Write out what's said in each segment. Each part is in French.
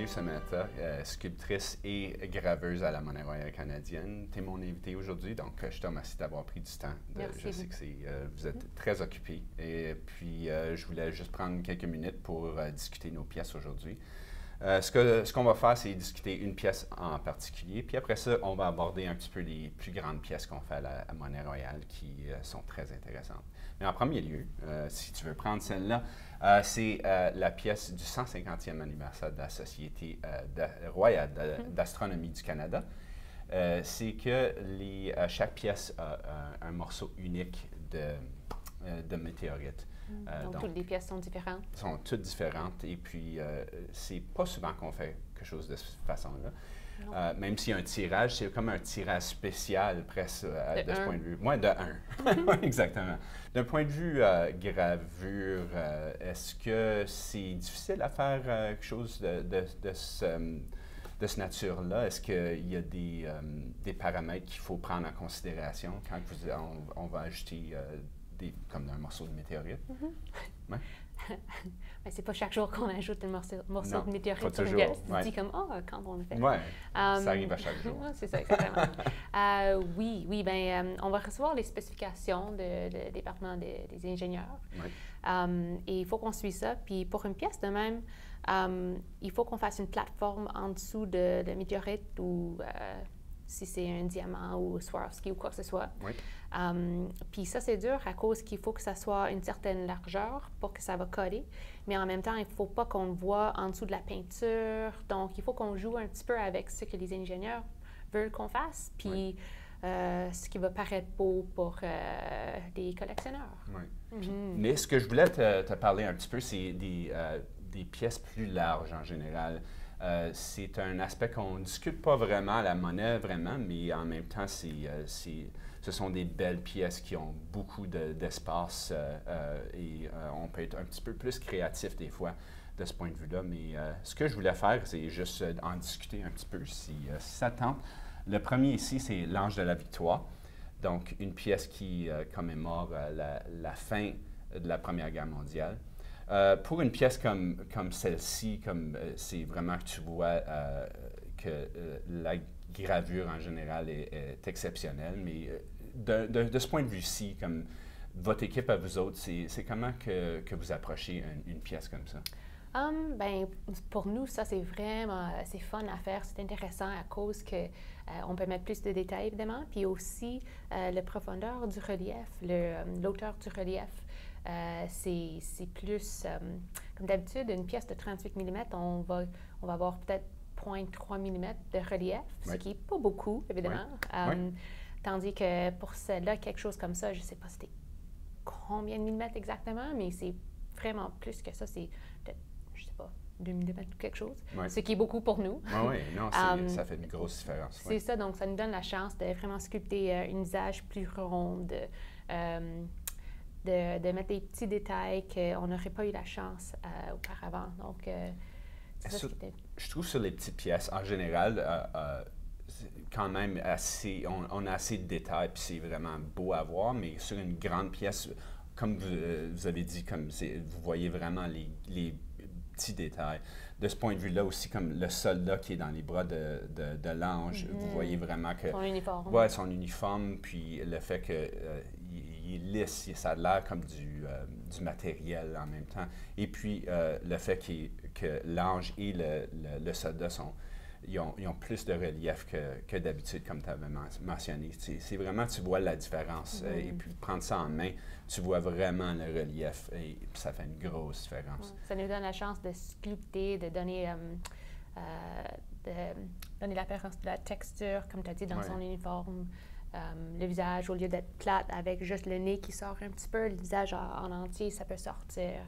Marie Samantha, sculptrice et graveuse à la Monnaie royale canadienne. Tu es mon invité aujourd'hui, donc je te remercie d'avoir pris du temps. Je sais que vous êtes très occupé et puis je voulais juste prendre quelques minutes pour discuter nos pièces aujourd'hui. Ce qu'on va faire, c'est discuter une pièce en particulier, puis après ça, on va aborder un petit peu les plus grandes pièces qu'on fait à la Monnaie royale qui sont très intéressantes. Mais en premier lieu, si tu veux prendre celle-là, c'est la pièce du 150e anniversaire de la Société royale d'astronomie du Canada. C'est que chaque pièce a un morceau unique de météorite. Donc, toutes les pièces sont différentes? Sont toutes différentes et puis c'est pas souvent qu'on fait quelque chose de cette façon-là. Même s'il y a un tirage, c'est comme un tirage spécial presque de ce point de vue. Moi, de 1. Exactement. D'un point de vue gravure, est-ce que c'est difficile à faire quelque chose de cette nature-là? Est-ce qu'il y a des paramètres qu'il faut prendre en considération quand on va ajouter comme un morceau de météorite? Ouais. C'est pas chaque jour qu'on ajoute un morceau de météorite sur une pièce. Tu dis comme, quand on le fait. Oui, ça arrive à chaque jour. C'est ça, exactement. Oui, on va recevoir les spécifications du département des ingénieurs. Oui. Et il faut qu'on suive ça. Puis pour une pièce de même, il faut qu'on fasse une plateforme en dessous de météorite ou si c'est un diamant ou Swarovski ou quoi que ce soit. Oui. Puis ça, c'est dur à cause qu'il faut que ça soit une certaine largeur pour que ça va coller. Mais en même temps, il ne faut pas qu'on le voit en dessous de la peinture. Donc, il faut qu'on joue un petit peu avec ce que les ingénieurs veulent qu'on fasse, puis ce qui va paraître beau pour les collectionneurs. Oui. Mais ce que je voulais te parler un petit peu, c'est des pièces plus larges en général. C'est un aspect qu'on ne discute pas vraiment à la monnaie, vraiment, mais en même temps, ce sont des belles pièces qui ont beaucoup d'espace et on peut être un petit peu plus créatif des fois de ce point de vue-là. Mais ce que je voulais faire, c'est juste en discuter un petit peu si ça tente. Le premier ici, c'est l'Ange de la Victoire, donc une pièce qui commémore la fin de la Première Guerre mondiale. Pour une pièce comme celle-ci, c'est vraiment que tu vois que la gravure en général est exceptionnelle, mais de ce point de vue-ci, comme votre équipe à vous autres, c'est comment que vous approchez une pièce comme ça? Pour nous, ça, c'est vraiment c'est fun à faire. C'est intéressant à cause que on peut mettre plus de détails, évidemment, puis aussi la profondeur du relief, l'auteur du relief. C'est plus, comme d'habitude, une pièce de 38 mm, on va avoir peut-être 0,3 mm de relief, ce qui n'est pas beaucoup, évidemment. Tandis que pour celle-là, quelque chose comme ça, je ne sais pas c'était combien de millimètres exactement, mais c'est vraiment plus que ça. C'est peut-être, je ne sais pas, 2 mm ou quelque chose, ce qui est beaucoup pour nous. Oui, non, ça fait une grosse différence. C'est ça, donc ça nous donne la chance de vraiment sculpter un visage plus rond, de mettre des petits détails qu'on n'aurait pas eu la chance auparavant. Donc, c'est ça ce qui était... Je trouve sur les petites pièces, en général, quand même assez, on a assez de détails, puis c'est vraiment beau à voir, mais sur une grande pièce, comme vous avez dit, vous voyez vraiment les petits détails. De ce point de vue-là aussi, comme le soldat qui est dans les bras de l'ange, vous voyez vraiment que... Son uniforme. Oui, son uniforme, puis le fait qu'il est lisse, ça a l'air comme du matériel en même temps. Et puis, le fait que l'ange et le soldat ils ont plus de relief que d'habitude, comme tu avais mentionné. C'est vraiment, tu vois la différence. Et puis, prendre ça en main, tu vois vraiment le relief et ça fait une grosse différence. Ça nous donne la chance de sculpter, de donner l'apparence de la texture, comme tu as dit, dans son uniforme. Le visage, au lieu d'être plate avec juste le nez qui sort un petit peu, le visage en entier, ça peut sortir.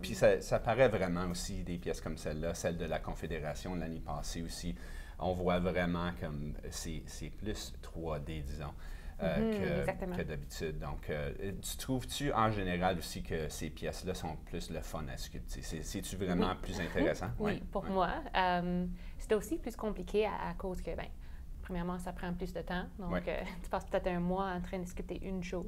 Puis ça paraît vraiment aussi, des pièces comme celle-là, celle de la Confédération l'année passée aussi. On voit vraiment comme c'est plus 3D, disons, que d'habitude. Donc, tu trouves-tu en général aussi que ces pièces-là sont plus le fun à sculpter? C'est-tu vraiment plus intéressant? Oui, pour moi. C'était aussi plus compliqué à cause que, premièrement, ça prend plus de temps. Donc, tu passes peut-être un mois en train de sculpter une chose.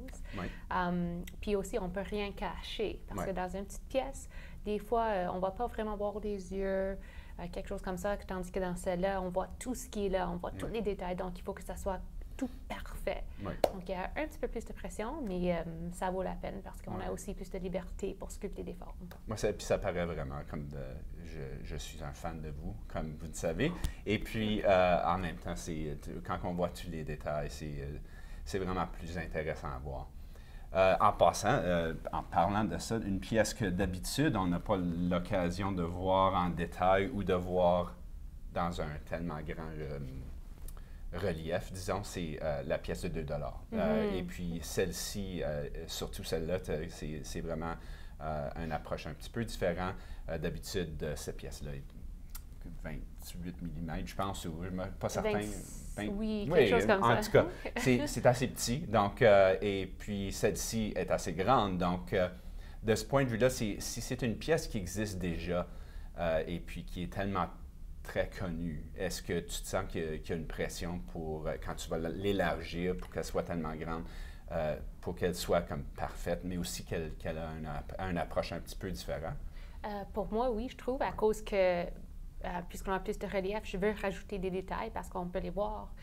Puis aussi, on ne peut rien cacher. Parce que dans une petite pièce, des fois, on ne va pas vraiment voir les yeux. quelque chose comme ça, tandis que dans celle-là, on voit tout ce qui est là, on voit tous les détails, donc il faut que ça soit tout parfait. Oui. Donc, il y a un petit peu plus de pression, mais ça vaut la peine parce qu'on a aussi plus de liberté pour sculpter des formes. Moi, puis ça paraît vraiment comme je suis un fan de vous, comme vous le savez. Et puis, en même temps, quand on voit tous les détails, c'est vraiment plus intéressant à voir. En passant, en parlant de ça, une pièce que d'habitude, on n'a pas l'occasion de voir en détail ou de voir dans un tellement grand relief, disons, c'est la pièce de 2 $. Et puis celle-ci, surtout celle-là, c'est vraiment une approche un petit peu différente. D'habitude, cette pièce-là est 28 mm, je pense, ou je ne suis pas certain. Oui, quelque chose comme ça. En tout cas, c'est assez petit. Donc, et puis celle-ci est assez grande. Donc, de ce point de vue-là, si c'est une pièce qui existe déjà et puis qui est tellement très connue, est-ce que tu te sens qu'il y a une pression pour, quand tu vas l'élargir, pour qu'elle soit tellement grande, pour qu'elle soit comme parfaite, mais aussi qu'elle a une approche un petit peu différente? Pour moi, oui, je trouve, à cause que, puisqu'on a plus de relief, je veux rajouter des détails parce qu'on peut les voir,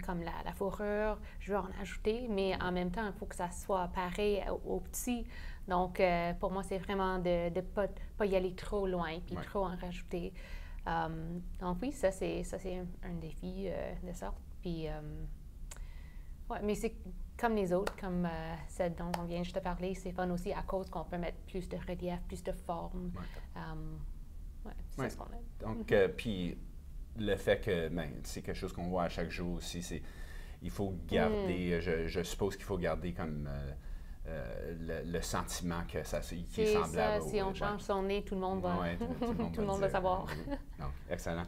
comme la fourrure, je veux en ajouter, mais en même temps, il faut que ça soit pareil au petit. Donc, pour moi, c'est vraiment de ne pas y aller trop loin, puis trop en rajouter. Donc oui, ça c'est un défi de sorte. Puis, mais c'est comme les autres, comme celle dont on vient juste de parler, c'est fun aussi à cause qu'on peut mettre plus de relief, plus de forme. C'est ce qu'on aime. Donc, puis le fait que c'est quelque chose qu'on voit à chaque jour aussi, il faut garder, je suppose qu'il faut garder comme le sentiment que qui est semblable. Ça, si on change son nez, tout le monde va, tout le monde va savoir. Donc, excellent.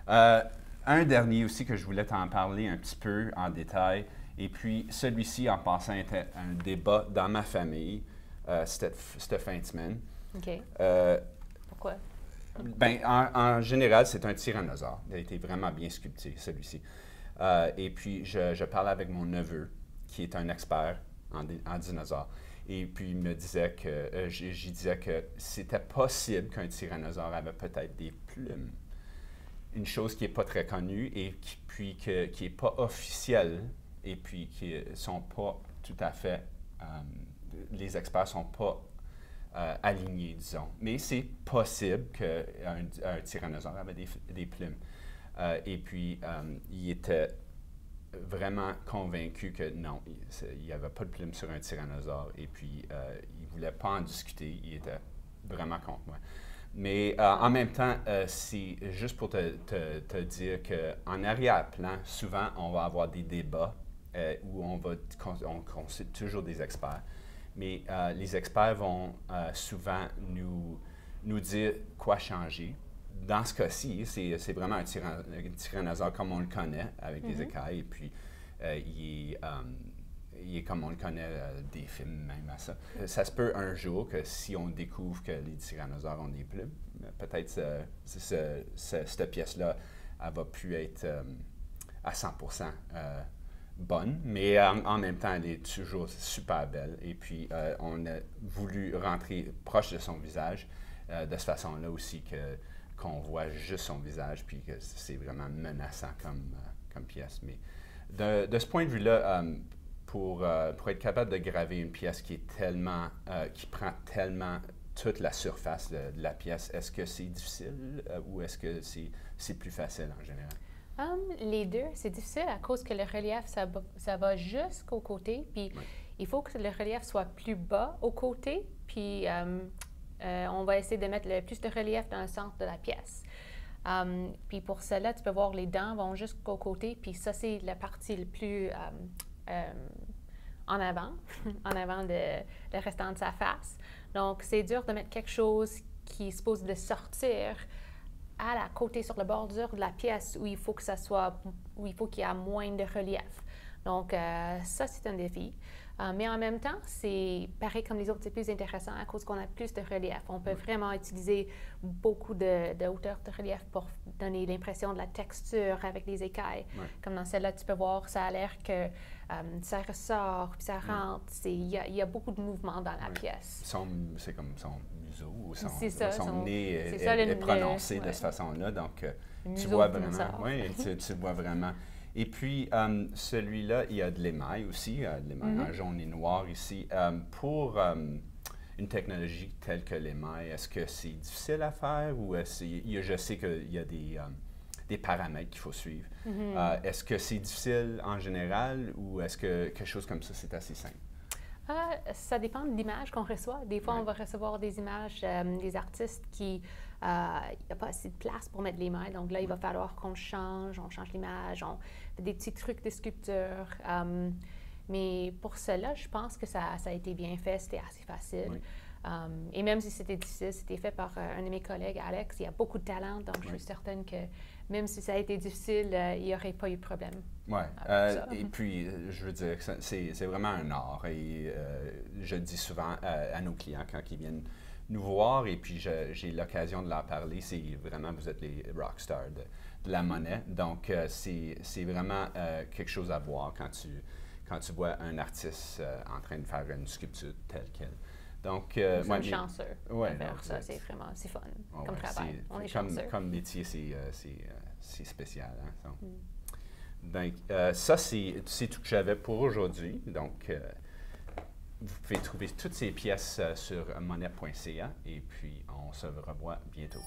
Un dernier aussi que je voulais t'en parler un petit peu en détail, et puis celui-ci, en passant, était un débat dans ma famille cette fin de semaine. OK. Pourquoi? En général, c'est un tyrannosaure. Il a été vraiment bien sculpté, celui-ci. Et puis, je parlais avec mon neveu, qui est un expert en dinosaures. Et puis, il me disait que, j'y disais que c'était possible qu'un tyrannosaure avait peut-être des plumes. Une chose qui n'est pas très connue et qui n'est pas officielle et puis qui ne sont pas tout à fait... les experts ne sont pas alignés, disons. Mais c'est possible qu'un tyrannosaure avait des plumes. Et puis, il était vraiment convaincu que non, il n'y avait pas de plumes sur un tyrannosaure. Et puis, il ne voulait pas en discuter. Il était vraiment contre moi. Mais en même temps, c'est juste pour te dire qu'en arrière-plan, souvent, on va avoir des débats où on consulte toujours des experts. Mais les experts vont souvent nous dire quoi changer. Dans ce cas-ci, c'est vraiment un tyrannosaure comme on le connaît, avec des écailles, et puis il est comme on le connaît des films même à ça. Ça se peut un jour que si on découvre que les tyrannosaures ont des plumes, peut-être cette pièce-là, elle va plus être à 100% bonne, mais en même temps, elle est toujours super belle. Et puis, on a voulu rentrer proche de son visage, de cette façon-là aussi qu'on voit juste son visage, puis que c'est vraiment menaçant comme pièce. Mais de ce point de vue-là, pour être capable de graver une pièce qui prend tellement toute la surface de la pièce, est-ce que c'est difficile ou est-ce que c'est plus facile en général? Les deux, c'est difficile à cause que le relief, ça va jusqu'au côté, puis il faut que le relief soit plus bas au côté, puis on va essayer de mettre le plus de relief dans le centre de la pièce. Puis pour cela, tu peux voir les dents vont jusqu'au côté, puis ça, c'est la partie le plus en avant, en avant de le restant de sa face. Donc, c'est dur de mettre quelque chose qui est supposé de sortir à la côté, sur la bordure de la pièce où il faut que ça soit, où il faut qu'il y ait moins de relief. Donc, ça, c'est un défi. Mais en même temps, c'est pareil comme les autres, c'est plus intéressant à cause qu'on a plus de relief. On peut vraiment utiliser beaucoup de hauteur de relief pour donner l'impression de la texture avec les écailles. Ouais. Comme dans celle-là, tu peux voir, ça a l'air que ça ressort, puis ça rentre. Il y a beaucoup de mouvement dans la pièce. C'est comme son museau ou son son nez ça, est prononcé de cette façon-là. Donc, tu vois vraiment. Oui, tu vois vraiment. Et puis, celui-là, il y a de l'émail aussi, de l'émail en jaune et noir ici. Pour une technologie telle que l'émail, est-ce que c'est difficile à faire ou je sais qu'il y a des paramètres qu'il faut suivre. Est-ce que c'est difficile en général ou est-ce que quelque chose comme ça, c'est assez simple? Ça dépend de l'image qu'on reçoit. Des fois, on va recevoir des images des artistes qui il n'y a pas assez de place pour mettre l'émail. Donc là, il va falloir qu'on change l'image, on fait des petits trucs de sculpture. Mais pour cela, je pense que ça a été bien fait, c'était assez facile. Oui. Et même si c'était difficile, c'était fait par un de mes collègues, Alex. Il a beaucoup de talent, donc je suis certaine que même si ça a été difficile, il n'y aurait pas eu de problème. Oui. Et puis, je veux dire, c'est vraiment un art. Et je dis souvent à nos clients quand ils viennent nous voir, et puis j'ai l'occasion de leur parler, c'est vraiment, vous êtes les rockstars de la monnaie. Donc, c'est vraiment quelque chose à voir quand tu vois un artiste en train de faire une sculpture telle qu'elle. Donc, nous sommes chanceux de faire ça. C'est fun comme travail. On est chanceux. Comme métier, c'est spécial. Hein, donc, ça, c'est tout que j'avais pour aujourd'hui. Donc, vous pouvez trouver toutes ces pièces sur monnaie.ca et puis on se revoit bientôt.